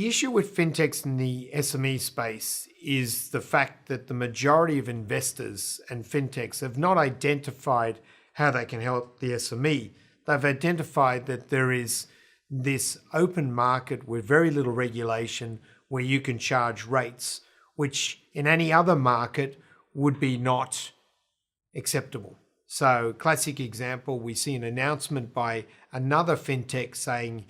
issue with fintechs in the SME space is the fact that the majority of investors and fintechs have not identified how they can help the SME. They've identified that there is this open market with very little regulation where you can charge rates, which in any other market would be not acceptable. So classic example, we see an announcement by another fintech saying,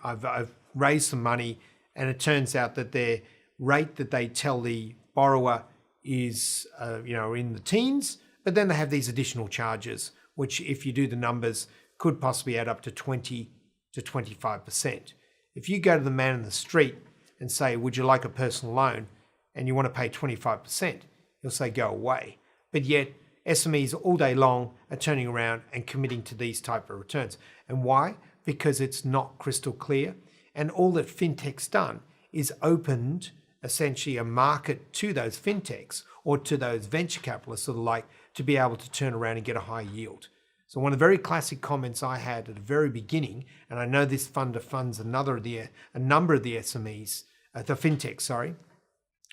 I've raised some money, and it turns out that their rate that they tell the borrower is in the teens, but then they have these additional charges, which if you do the numbers could possibly add up to 20 to 25%. If you go to the man in the street and say, would you like a personal loan? And you want to pay 25%, he'll say, go away. But yet SMEs all day long are turning around and committing to these type of returns. And why? Because it's not crystal clear. And all that fintech's done is opened essentially a market to those fintechs or to those venture capitalists or the like to be able to turn around and get a high yield. So one of the very classic comments I had at the very beginning, and I know this funder funds a number of the SMEs, the fintechs,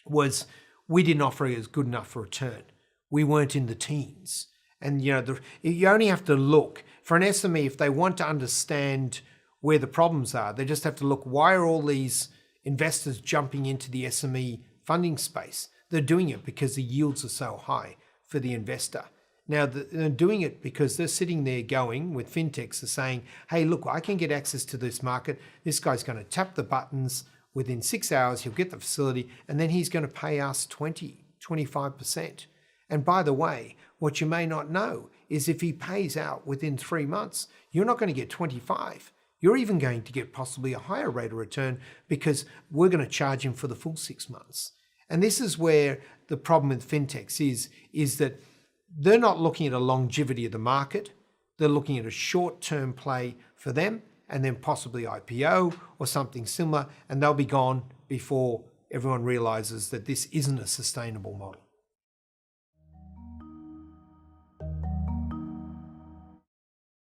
was we didn't offer as good enough a return. We weren't in the teens. And you only have to look for an SME if they want to understand where the problems are. They just have to look, why are all these investors jumping into the SME funding space? They're doing it because the yields are so high for the investor. Now, they're doing it because they're sitting there going with fintechs are saying, hey, look, I can get access to this market. This guy's going to tap the buttons. Within 6 hours, he'll get the facility, and then he's going to pay us 20, 25%. And by the way, what you may not know is if he pays out within 3 months, you're not going to get 25. You're even going to get possibly a higher rate of return because we're going to charge him for the full 6 months. And this is where the problem with fintechs is that they're not looking at a longevity of the market. They're looking at a short-term play for them and then possibly IPO or something similar, and they'll be gone before everyone realizes that this isn't a sustainable model.